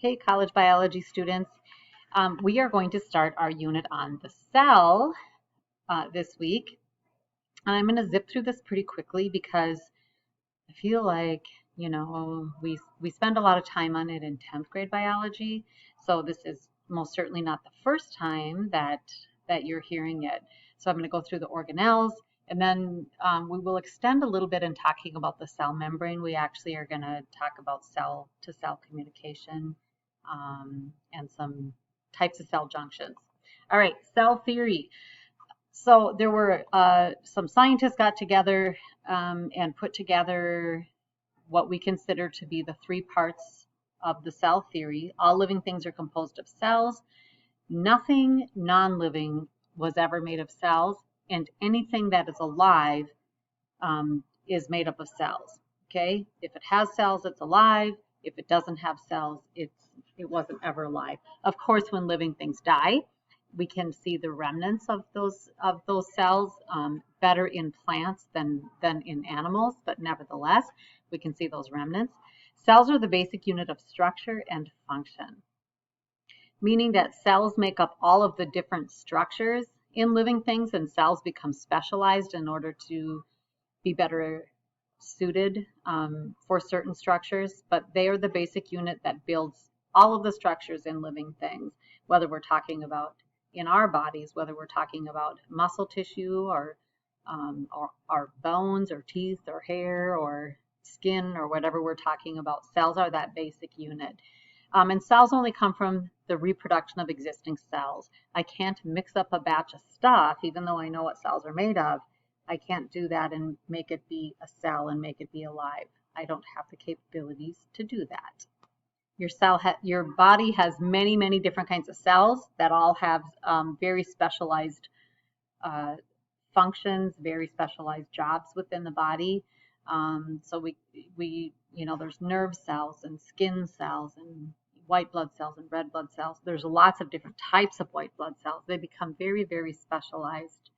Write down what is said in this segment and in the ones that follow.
Hey, college biology students. We are going to start our unit on the cell this week. And I'm going to zip through this pretty quickly because I feel like, we spend a lot of time on it in 10th grade biology. So this is most certainly not the first time that you're hearing it. So I'm going to go through the organelles, and then we will extend a little bit in talking about the cell membrane. We actually are going to talk about cell-to-cell communication and some types of cell junctions. All right, cell theory. So there were some scientists got together and put together what we consider to be the three parts of the cell theory. All living things are composed of cells. Nothing non-living was ever made of cells, and anything that is alive is made up of cells. Okay, if it has cells, it's alive. If it doesn't have cells, it wasn't ever alive. Of course, when living things die, we can see the remnants of those cells better in plants than in animals, but nevertheless, we can see those remnants. Cells are the basic unit of structure and function, meaning that cells make up all of the different structures in living things, and cells become specialized in order to be better suited for certain structures, but they are the basic unit that builds all of the structures in living things, whether we're talking about in our bodies, whether we're talking about muscle tissue or our bones or teeth or hair or skin or whatever we're talking about. Cells are that basic unit. And cells only come from the reproduction of existing cells. I can't mix up a batch of stuff, even though I know what cells are made of. I can't do that and make it be a cell and make it be alive. I don't have the capabilities to do that. Your body has many, many different kinds of cells that all have very specialized functions, very specialized jobs within the body. So there's nerve cells and skin cells and white blood cells and red blood cells. There's lots of different types of white blood cells. They become very, very specialized.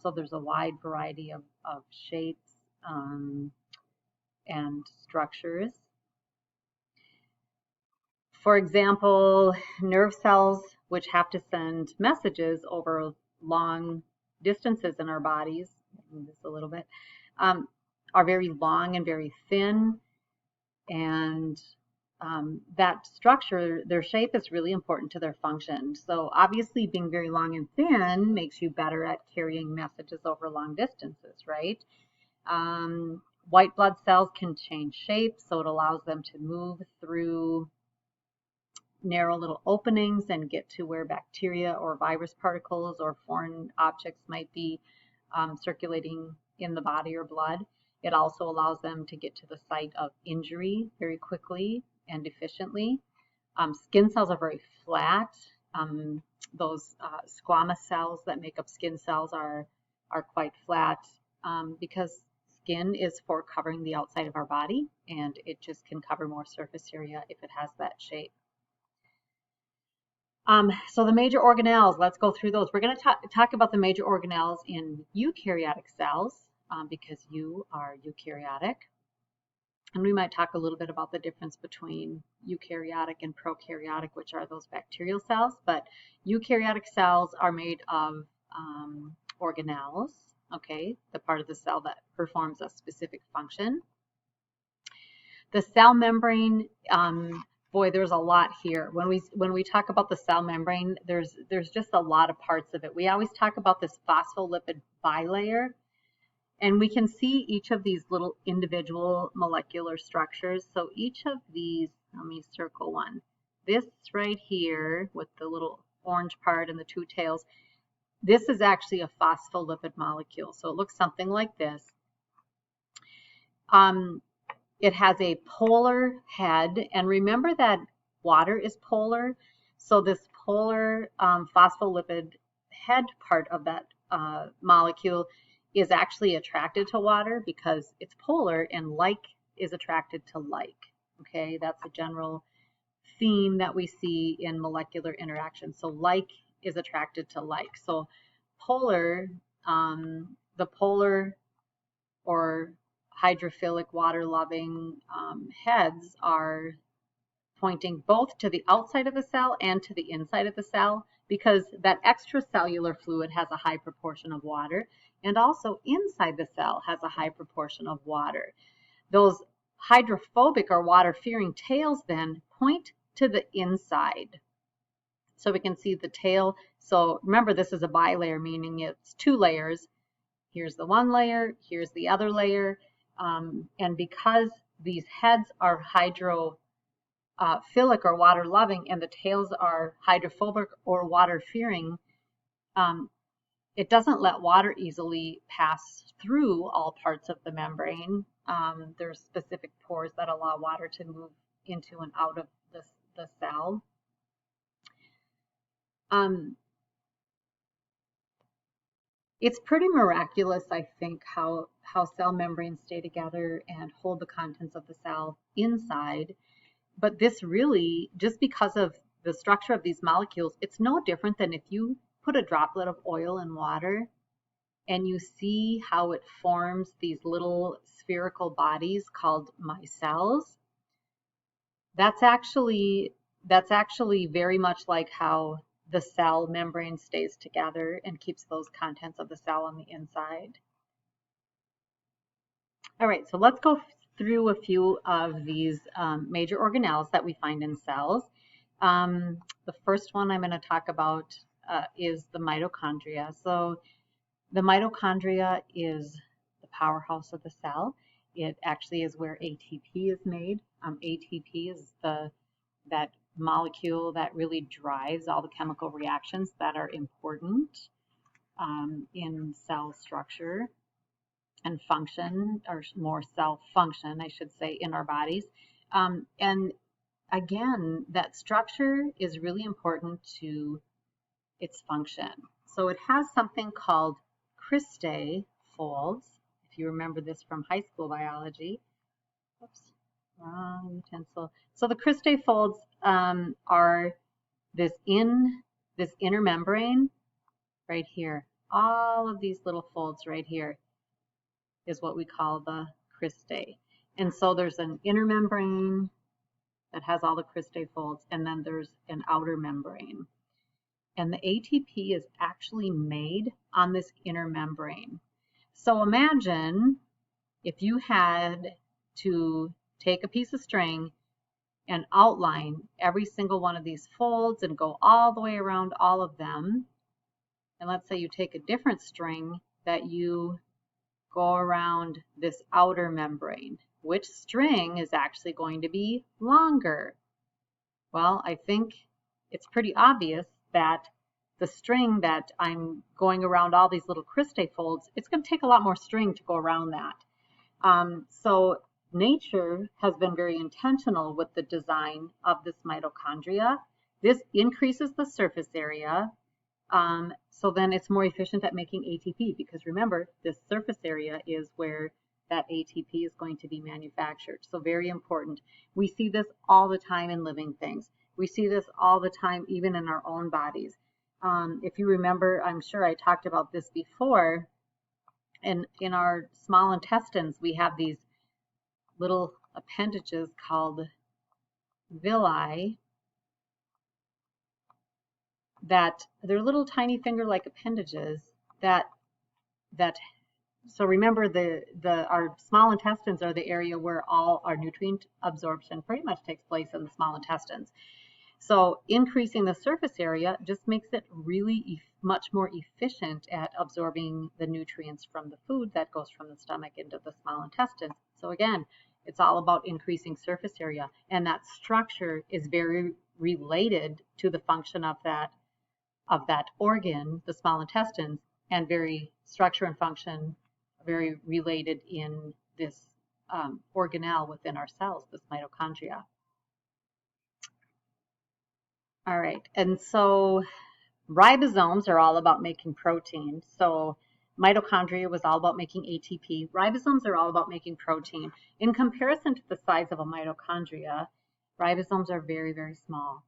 So there's a wide variety of shapes and structures. For example, nerve cells, which have to send messages over long distances in our bodies, move this a little bit, are very long and very thin, and that structure, their shape is really important to their function. So obviously being very long and thin makes you better at carrying messages over long distances, right? White blood cells can change shape, so it allows them to move through narrow little openings and get to where bacteria or virus particles or foreign objects might be circulating in the body or blood. It also allows them to get to the site of injury very quickly and efficiently. Skin cells are very flat. Those squamous cells that make up skin cells are quite flat because skin is for covering the outside of our body, and it just can cover more surface area if it has that shape. So the major organelles, let's go through those. We're going to talk about the major organelles in eukaryotic cells because you are eukaryotic. And we might talk a little bit about the difference between eukaryotic and prokaryotic, which are those bacterial cells. But eukaryotic cells are made of organelles, okay, the part of the cell that performs a specific function. The cell membrane, boy, there's a lot here. When we talk about the cell membrane, there's just a lot of parts of it. We always talk about this phospholipid bilayer, and we can see each of these little individual molecular structures. So each of these, let me circle one. This right here with the little orange part and the two tails, this is actually a phospholipid molecule. So it looks something like this. It has a polar head, and remember that water is polar. So this polar phospholipid head part of that molecule is actually attracted to water because it's polar, and like is attracted to like. Okay, that's a general theme that we see in molecular interaction. So like is attracted to like. So polar, the polar or hydrophilic water-loving heads are pointing both to the outside of the cell and to the inside of the cell, because that extracellular fluid has a high proportion of water, and also inside the cell has a high proportion of water. Those hydrophobic or water-fearing tails then point to the inside. So we can see the tail. So remember, this is a bilayer, meaning it's 2 layers. Here's the one layer, here's the other layer. And because these heads are hydrophilic or water-loving, and the tails are hydrophobic or water-fearing, it doesn't let water easily pass through all parts of the membrane. There's specific pores that allow water to move into and out of the cell. It's pretty miraculous, I think, how cell membranes stay together and hold the contents of the cell inside. But this really, just because of the structure of these molecules, it's no different than if you put a droplet of oil in water and you see how it forms these little spherical bodies called micelles. That's actually very much like how the cell membrane stays together and keeps those contents of the cell on the inside. All right, so let's go through a few of these major organelles that we find in cells. The first one I'm going to talk about is the mitochondria. So the mitochondria is the powerhouse of the cell. It actually is where ATP is made. ATP is that molecule that really drives all the chemical reactions that are important in cell structure and function, or more cell function, I should say, in our bodies. And again, that structure is really important to its function. So it has something called cristae folds, if you remember this from high school biology. Oops, wrong utensil. So the cristae folds are this inner membrane right here. All of these little folds right here is what we call the cristae. And so there's an inner membrane that has all the cristae folds, and then there's an outer membrane. And the ATP is actually made on this inner membrane. So imagine if you had to take a piece of string and outline every single one of these folds and go all the way around all of them. And let's say you take a different string that you go around this outer membrane. Which string is actually going to be longer? Well, I think it's pretty obvious that the string that I'm going around all these little cristae folds, it's going to take a lot more string to go around that. So nature has been very intentional with the design of this mitochondria. This increases the surface area, so then it's more efficient at making ATP, because remember, this surface area is where that ATP is going to be manufactured. So very important. We see this all the time in living things. We see this all the time even in our own bodies. If you remember, I'm sure I talked about this before, and in our small intestines we have these little appendages called villi that they're little tiny finger-like appendages that so remember, our small intestines are the area where all our nutrient absorption pretty much takes place in the small intestines. So increasing the surface area just makes it really much more efficient at absorbing the nutrients from the food that goes from the stomach into the small intestines. So again, it's all about increasing surface area, and that structure is very related to the function of that organ, the small intestines, and very structure and function very related in this organelle within our cells, this mitochondria. All right, and so ribosomes are all about making protein. So mitochondria was all about making ATP. Ribosomes are all about making protein. In comparison to the size of a mitochondria, ribosomes are very, very small.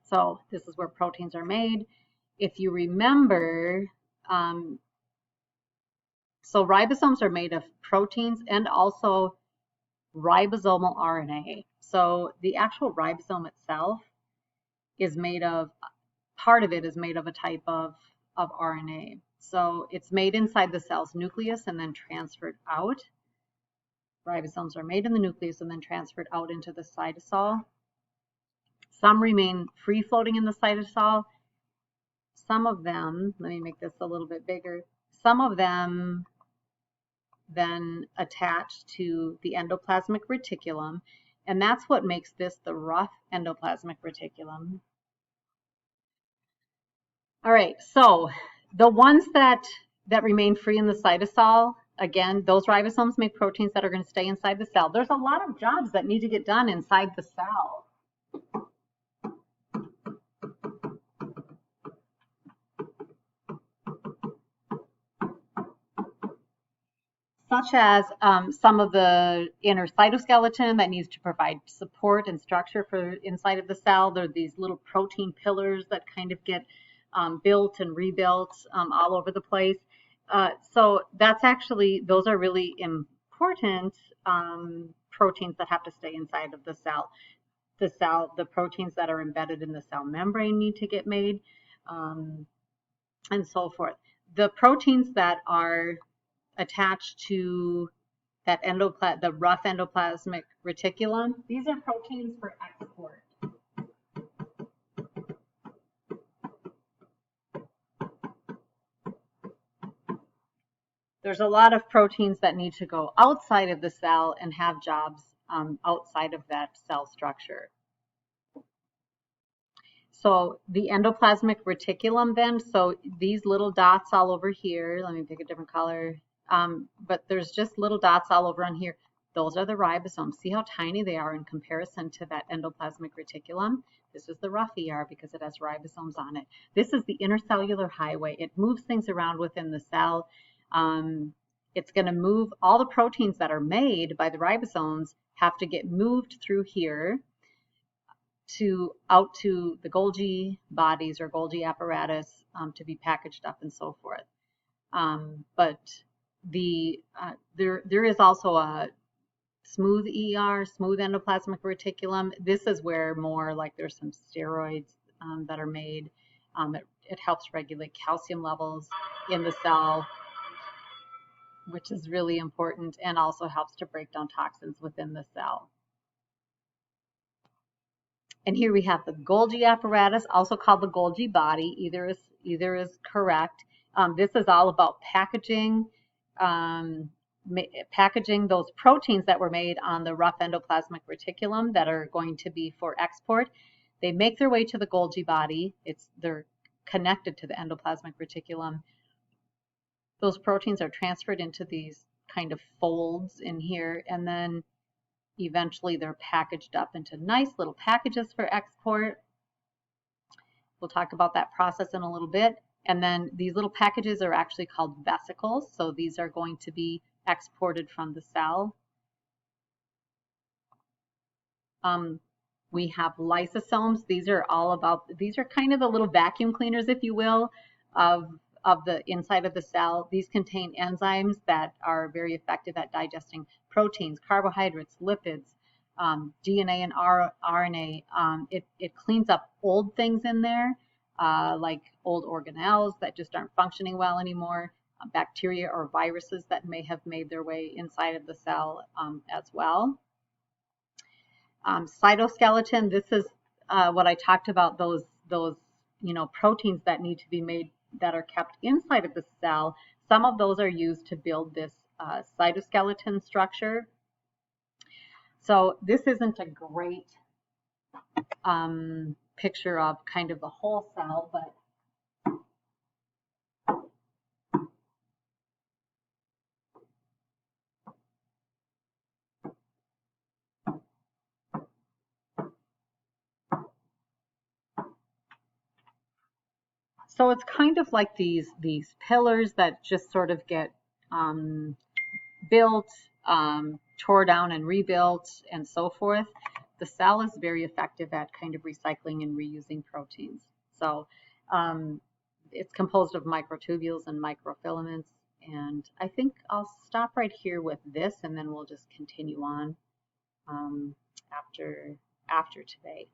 So this is where proteins are made. If you remember, so ribosomes are made of proteins and also ribosomal RNA. So the actual ribosome itself is made of, part of it is made of a type of RNA. So it's made inside the cell's nucleus and then transferred out. Ribosomes are made in the nucleus and then transferred out into the cytosol. Some remain free floating in the cytosol. Some of them, let me make this a little bit bigger, some of them then attach to the endoplasmic reticulum, and that's what makes this the rough endoplasmic reticulum. All right, so the ones that remain free in the cytosol, again, those ribosomes make proteins that are going to stay inside the cell. There's a lot of jobs that need to get done inside the cell. Such as some of the inner cytoskeleton that needs to provide support and structure for inside of the cell. There are these little protein pillars that kind of get built and rebuilt all over the place. So that's actually, those are really important proteins that have to stay inside of the cell. The proteins that are embedded in the cell membrane need to get made, and so forth. The proteins that are attached to that the rough endoplasmic reticulum, these are proteins for export. There's a lot of proteins that need to go outside of the cell and have jobs outside of that cell structure. So the endoplasmic reticulum then, so these little dots all over here, let me pick a different color, but there's just little dots all over on here. Those are the ribosomes. See how tiny they are in comparison to that endoplasmic reticulum? This is the rough ER because it has ribosomes on it. This is the intercellular highway. It moves things around within the cell. It's going to move all the proteins that are made by the ribosomes have to get moved through here out to the Golgi bodies or Golgi apparatus to be packaged up and so forth. But there is also a smooth ER, smooth endoplasmic reticulum. This is where more like there's some steroids that are made. It helps regulate calcium levels in the cell, which is really important, and also helps to break down toxins within the cell. And here we have the Golgi apparatus, also called the Golgi body. Either is correct. This is all about packaging those proteins that were made on the rough endoplasmic reticulum that are going to be for export. They make their way to the Golgi body. They're connected to the endoplasmic reticulum. Those proteins are transferred into these kind of folds in here, and then eventually they're packaged up into nice little packages for export. We'll talk about that process in a little bit. And then these little packages are actually called vesicles. So these are going to be exported from the cell. We have lysosomes. These are kind of the little vacuum cleaners, if you will, of the inside of the cell. These contain enzymes that are very effective at digesting proteins, carbohydrates, lipids, DNA and RNA. It cleans up old things in there, like old organelles that just aren't functioning well anymore, bacteria or viruses that may have made their way inside of the cell as well. Cytoskeleton, this is what I talked about, those proteins that need to be made that are kept inside of the cell. Some of those are used to build this cytoskeleton structure. So this isn't a great picture of kind of the whole cell, but so it's kind of like these pillars that just sort of get built, tore down and rebuilt, and so forth. The cell is very effective at kind of recycling and reusing proteins. So it's composed of microtubules and microfilaments. And I think I'll stop right here with this, and then we'll just continue on after today.